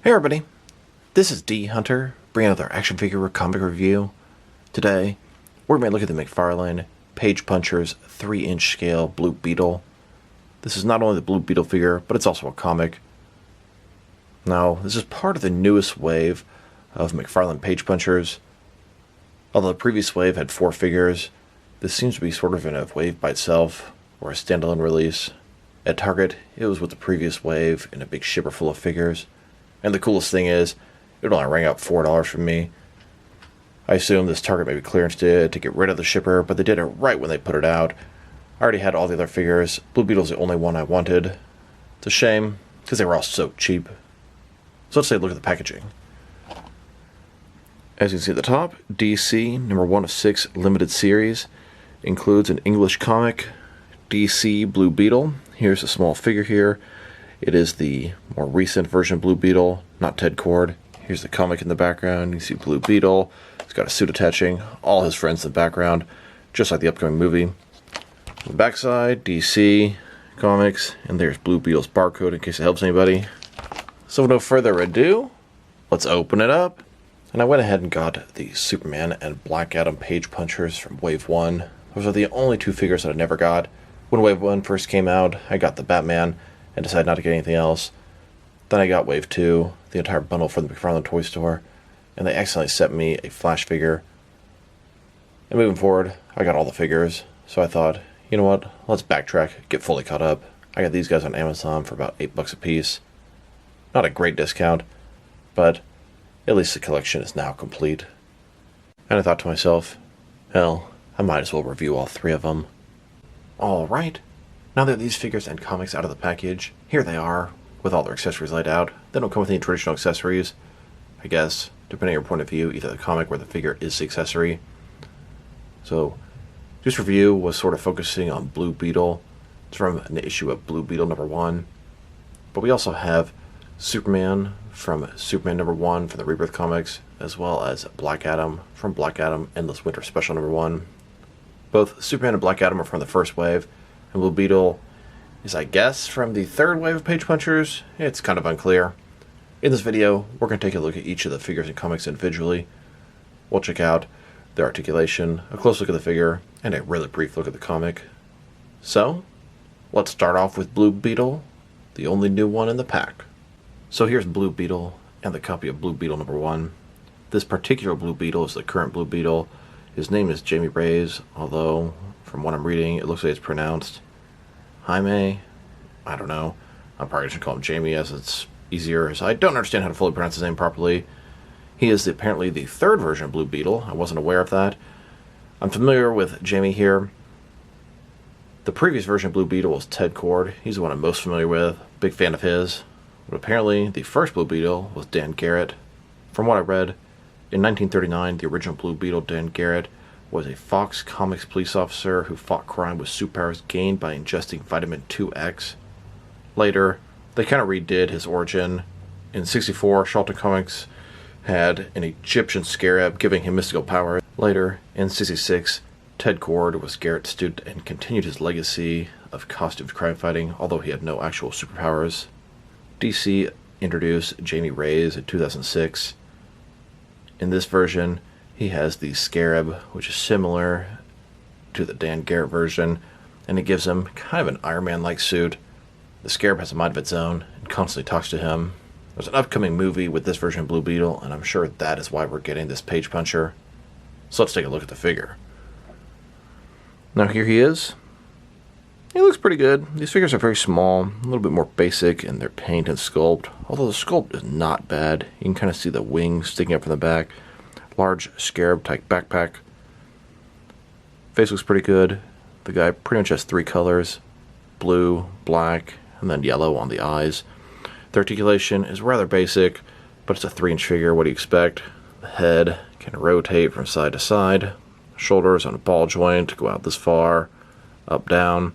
Hey everybody, this is D Hunter, bringing another action figure comic review. Today, we're going to look at the McFarlane Page Punchers 3-inch scale Blue Beetle. This is not only the Blue Beetle figure, but it's also a comic. Now, this is part of the newest wave of McFarlane Page Punchers. Although the previous wave had 4 figures, this seems to be sort of in a wave by itself, or a standalone release. At Target, it was with the previous wave in a big shipper full of figures. And the coolest thing is, it only rang up $4 from me. I assume this Target maybe clearanced it to get rid of the shipper, but they did it right when they put it out. I already had all the other figures. Blue Beetle's the only one I wanted. It's a shame, because they were all so cheap. So let's take a look at the packaging. As you can see at the top, DC number 1 of 6 limited series includes an English comic, DC Blue Beetle. Here's a small figure here. It is the more recent version of Blue Beetle, not Ted Cord. Here's the comic in the background. You see Blue Beetle. He's got a suit attaching. All his friends in the background, just like the upcoming movie. On the backside, DC Comics, and there's Blue Beetle's barcode in case it helps anybody. So with no further ado, let's open it up. And I went ahead and got the Superman and Black Adam Page Punchers from Wave 1. Those are the only 2 figures that I never got. When Wave 1 first came out, I got the Batman and decided not to get anything else. Then I got Wave 2, the entire bundle from the McFarlane toy store, and they accidentally sent me a Flash figure. And moving forward, I got all the figures, so I thought, you know what, let's backtrack, get fully caught up. I got these guys on Amazon for about $8 a piece. Not a great discount, but at least the collection is now complete. And I thought to myself, hell, I might as well review all 3 of them. Alright, now that these figures and comics out of the package, here they are, with all their accessories laid out. They don't come with any traditional accessories. I guess, depending on your point of view, either the comic or the figure is the accessory. So, this review was sort of focusing on Blue Beetle. It's from an issue of Blue Beetle number 1. But we also have Superman from Superman number 1 from the Rebirth comics, as well as Black Adam from Black Adam Endless Winter Special number 1. Both Superman and Black Adam are from the first wave, and Blue Beetle is, I guess, from the 3rd wave of Page Punchers. It's kind of unclear. In this video, we're going to take a look at each of the figures and comics individually. We'll check out their articulation, a close look at the figure, and a really brief look at the comic. So, let's start off with Blue Beetle, the only new one in the pack. So here's Blue Beetle and the copy of Blue Beetle number 1. This particular Blue Beetle is the current Blue Beetle. His name is Jamie Reyes, although from what I'm reading, it looks like it's pronounced Jaime. I don't know. I'm probably just going to call him Jamie as it's easier, as I don't understand how to fully pronounce his name properly. He is apparently the 3rd version of Blue Beetle. I wasn't aware of that. I'm familiar with Jamie here. The previous version of Blue Beetle was Ted Cord. He's the one I'm most familiar with. Big fan of his. But apparently, the first Blue Beetle was Dan Garrett. From what I read, in 1939, the original Blue Beetle, Dan Garrett, was a Fox Comics police officer who fought crime with superpowers gained by ingesting vitamin 2X. Later, they kind of redid his origin. In 64, Charlton Comics had an Egyptian scarab giving him mystical powers. Later, in 66, Ted Cord was Garrett's student and continued his legacy of costumed crime fighting, although he had no actual superpowers. DC introduced Jamie Reyes in 2006. In this version, he has the scarab, which is similar to the Dan Garrett version, and it gives him kind of an Iron Man-like suit. The scarab has a mind of its own and constantly talks to him. There's an upcoming movie with this version of Blue Beetle, and I'm sure that is why we're getting this Page Puncher. So let's take a look at the figure. Now here he is. He looks pretty good. These figures are very small, a little bit more basic in their paint and sculpt, although the sculpt is not bad. You can kind of see the wings sticking up from the back. Large scarab-type backpack. Face looks pretty good. The guy pretty much has 3 colors, blue, black, and then yellow on the eyes. The articulation is rather basic, but it's a 3-inch figure. What do you expect? The head can rotate from side to side. Shoulders on a ball joint go out this far, up, down.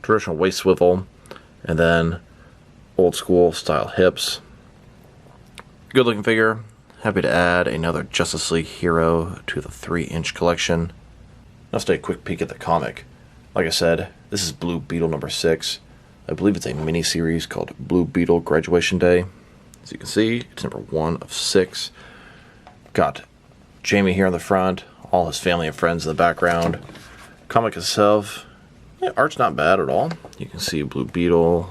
Traditional waist swivel, and then old school style hips. Good looking figure. Happy to add another Justice League hero to the 3-inch collection. Let's take a quick peek at the comic. Like I said, this is Blue Beetle number 6. I believe it's a mini-series called Blue Beetle Graduation Day. As you can see, it's number 1 of 6. Got Jamie here in the front, all his family and friends in the background. Comic itself, yeah, art's not bad at all. You can see Blue Beetle.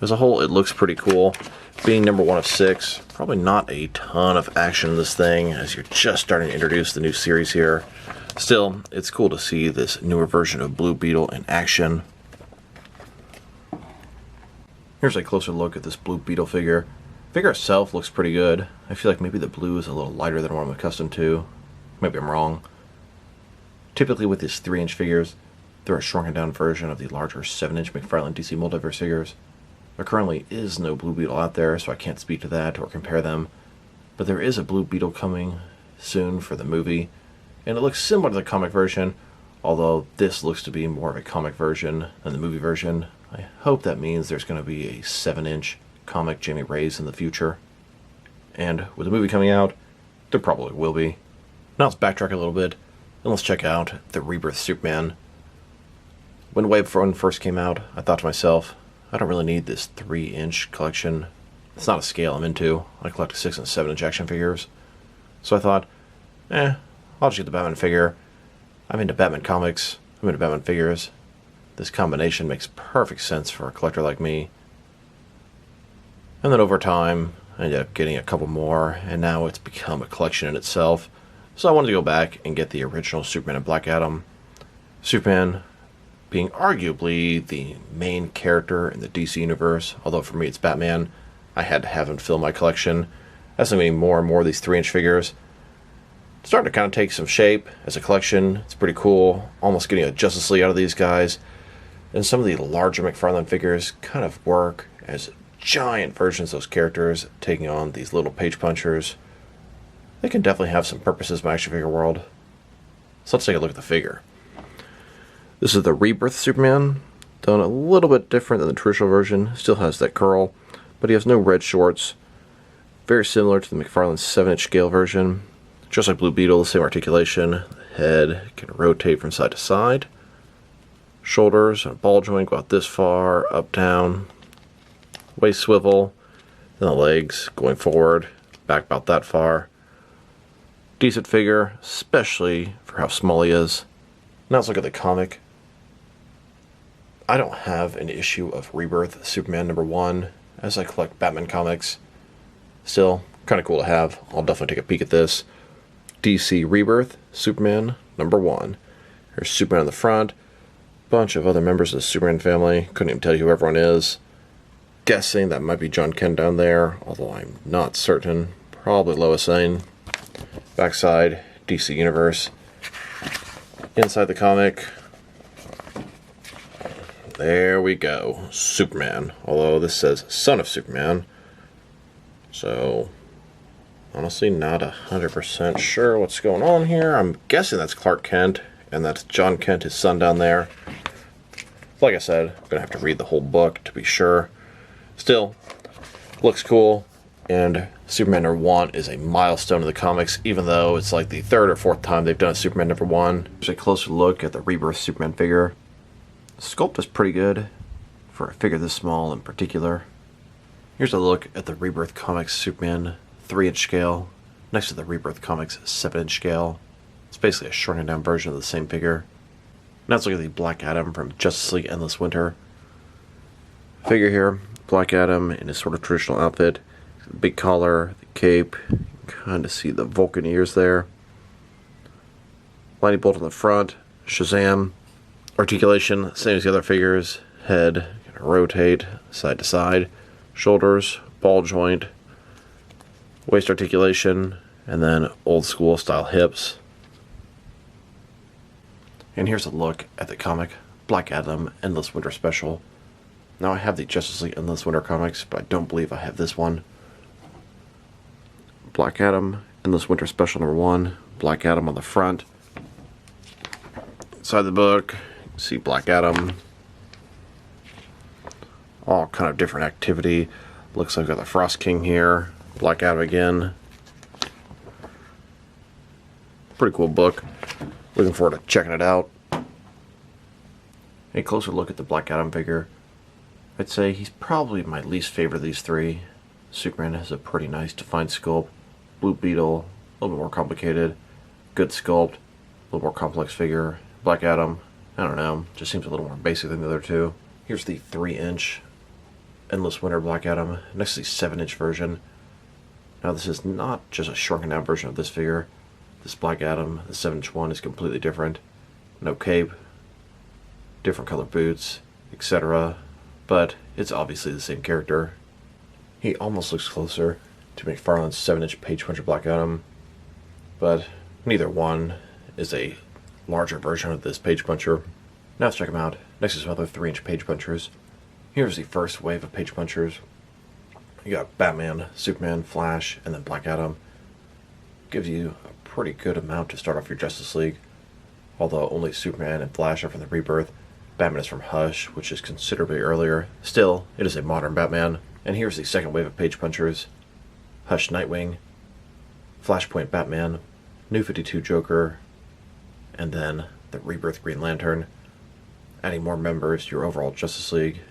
As a whole, it looks pretty cool. Being number 1 of 6, probably not a ton of action in this thing, as you're just starting to introduce the new series here. Still, it's cool to see this newer version of Blue Beetle in action. Here's a closer look at this Blue Beetle figure. The figure itself looks pretty good. I feel like maybe the blue is a little lighter than what I'm accustomed to. Maybe I'm wrong. Typically with these 3-inch figures, they're a shrunken down version of the larger 7-inch McFarlane DC Multiverse figures. There currently is no Blue Beetle out there, so I can't speak to that or compare them. But there is a Blue Beetle coming soon for the movie, and it looks similar to the comic version, although this looks to be more of a comic version than the movie version. I hope that means there's going to be a 7-inch comic Jamie Ray's in the future. And with the movie coming out, there probably will be. Now let's backtrack a little bit, and let's check out the Rebirth Superman. When Wave 1 first came out, I thought to myself, I don't really need this 3-inch collection. It's not a scale I'm into. I collect 6 and 7-inch action figures. So I thought, I'll just get the Batman figure. I'm into Batman comics. I'm into Batman figures. This combination makes perfect sense for a collector like me. And then over time, I ended up getting a couple more, and now it's become a collection in itself. So I wanted to go back and get the original Superman and Black Adam. Superman being arguably the main character in the DC universe, although for me it's Batman. I had to have him fill my collection. As I'm getting more and more of these 3-inch figures, it's starting to kind of take some shape as a collection. It's pretty cool, almost getting a Justice League out of these guys. And some of the larger McFarlane figures kind of work as giant versions of those characters, taking on these little page punchers. They can definitely have some purposes in my action figure world. So let's take a look at the figure. This is the Rebirth Superman, done a little bit different than the traditional version. Still has that curl, but he has no red shorts. Very similar to the McFarlane 7-inch scale version. Just like Blue Beetle, same articulation. The head can rotate from side to side. Shoulders and ball joint go out this far, up, down. Waist swivel. Then the legs going forward, back about that far. Decent figure, especially for how small he is. Now let's look at the comic. I don't have an issue of Rebirth Superman number 1, as I collect Batman comics. Still, kind of cool to have. I'll definitely take a peek at this. DC Rebirth Superman number 1. There's Superman on the front. Bunch of other members of the Superman family. Couldn't even tell you who everyone is. Guessing that might be John Kent down there, although I'm not certain. Probably Lois Lane. Backside, DC Universe. Inside the comic, there we go, Superman. Although this says Son of Superman, so honestly not 100% sure what's going on here. I'm guessing that's Clark Kent, and that's John Kent, his son, down there. Like I said, I'm gonna have to read the whole book to be sure. Still, looks cool, and Superman number 1 is a milestone in the comics, even though it's like the 3rd or 4th time they've done a Superman number 1. Here's a closer look at the Rebirth Superman figure. The sculpt is pretty good for a figure this small in particular. Here's a look at the Rebirth Comics Superman 3-inch scale next to the Rebirth Comics 7-inch scale. It's basically a shrunken down version of the same figure. Now let's look at the Black Adam from Justice League Endless Winter. Figure here, Black Adam in his sort of traditional outfit. Big collar, the cape, you can kind of see the Vulcan ears there. Lightning bolt on the front, Shazam. Articulation, same as the other figures. Head, can rotate side to side. Shoulders, ball joint. Waist articulation, and then old school style hips. And here's a look at the comic, Black Adam Endless Winter Special. Now I have the Justice League Endless Winter comics, but I don't believe I have this one. Black Adam Endless Winter Special number 1. Black Adam on the front. Inside the book, you can see Black Adam. All kind of different activity. Looks like I've got the Frost King here. Black Adam again. Pretty cool book. Looking forward to checking it out. A closer look at the Black Adam figure. I'd say he's probably my least favorite of these three. Superman has a pretty nice defined sculpt. Blue Beetle, a little bit more complicated. Good sculpt, a little more complex figure. Black Adam, I don't know, just seems a little more basic than the other two. Here's the 3-inch Endless Winter Black Adam, next to the 7-inch version. Now this is not just a shrunken down version of this figure. This Black Adam, the 7-inch one, is completely different. No cape, different color boots, etc. But it's obviously the same character. He almost looks closer to McFarlane's 7-inch Page Puncher Black Adam, but neither one is a larger version of this Page Puncher. Now let's check them out. Next is some other 3-inch Page Punchers. Here's the first wave of Page Punchers. You got Batman, Superman, Flash, and then Black Adam. Gives you a pretty good amount to start off your Justice League. Although only Superman and Flash are from the Rebirth. Batman is from Hush, which is considerably earlier. Still, it is a modern Batman. And here's the second wave of Page Punchers. Hush Nightwing, Flashpoint Batman, New 52 Joker, and then the Rebirth Green Lantern, adding more members to your overall Justice League,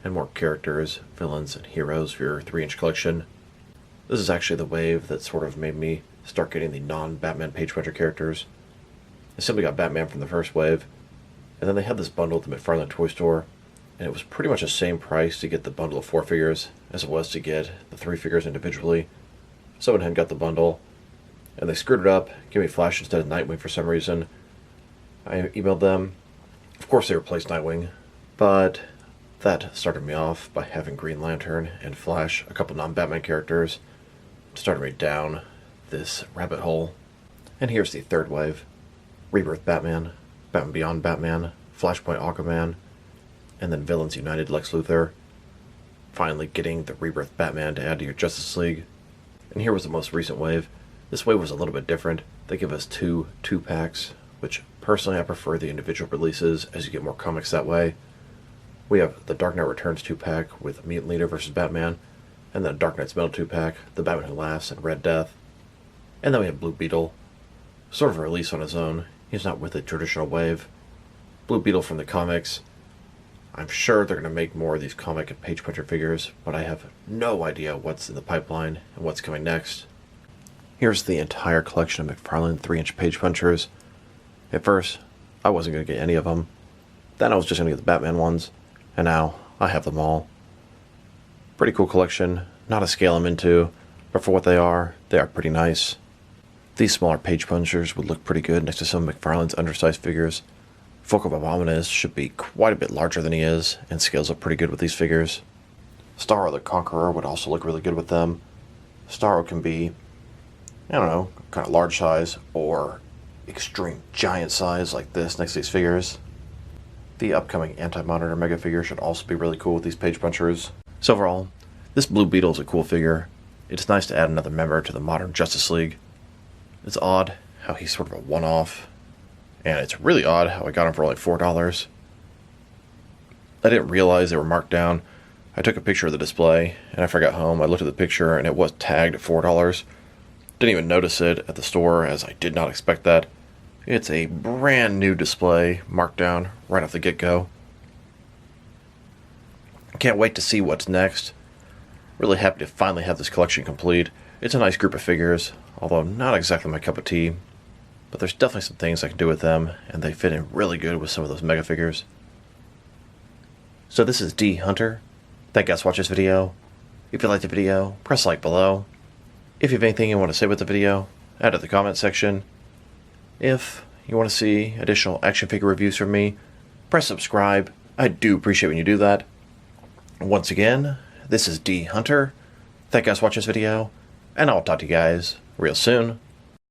and more characters, villains, and heroes for your 3-inch collection. This is actually the wave that sort of made me start getting the non-Batman Page Puncher characters. I simply got Batman from the first wave, and then they had this bundle at the McFarlane Toy Store, and it was pretty much the same price to get the bundle of 4 figures as it was to get the 3 figures individually. So I went ahead and got the bundle, and they screwed it up, gave me Flash instead of Nightwing for some reason. I emailed them. Of course they replaced Nightwing, but that started me off by having Green Lantern and Flash, a couple non-Batman characters, started me down this rabbit hole. And here's the third wave. Rebirth Batman, Batman Beyond Batman, Flashpoint Aquaman, and then Villains United Lex Luthor. Finally getting the Rebirth Batman to add to your Justice League. And here was the most recent wave. This wave was a little bit different. They give us 2 2-packs, which personally I prefer the individual releases as you get more comics that way. We have the Dark Knight Returns 2-pack with Mutant Leader vs. Batman, and then Dark Knight's Metal 2-pack, The Batman Who Laughs, and Red Death. And then we have Blue Beetle, sort of a release on his own. He's not with the traditional wave. Blue Beetle from the comics. I'm sure they're going to make more of these comic and Page Puncher figures, but I have no idea what's in the pipeline and what's coming next. Here's the entire collection of McFarlane 3-inch Page Punchers. At first, I wasn't going to get any of them. Then I was just going to get the Batman ones, and now I have them all. Pretty cool collection, not to scale them into, but for what they are pretty nice. These smaller Page Punchers would look pretty good next to some of McFarlane's undersized figures. Focal Abominus should be quite a bit larger than he is, and scales up pretty good with these figures. Starro the Conqueror would also look really good with them. Starro can be, I don't know, kind of large size, or extreme giant size like this next to these figures. The upcoming Anti-Monitor Mega figure should also be really cool with these Page Punchers. So overall, this Blue Beetle is a cool figure. It's nice to add another member to the modern Justice League. It's odd how he's sort of a one-off, and it's really odd how I got him for only $4. I didn't realize they were marked down. I took a picture of the display, and after I got home, I looked at the picture, and it was tagged at $4. Didn't even notice it at the store, as I did not expect that. It's a brand new display, marked down right off the get-go. Can't wait to see what's next. Really happy to finally have this collection complete. It's a nice group of figures, although not exactly my cup of tea. But there's definitely some things I can do with them, and they fit in really good with some of those mega figures. So this is D Hunter. Thank you guys for watching this video. If you liked the video, press like below. If you have anything you want to say with the video, add it in the comment section. If you want to see additional action figure reviews from me, press subscribe. I do appreciate when you do that. Once again, this is D Hunter. Thank you guys for watching this video, and I'll talk to you guys real soon.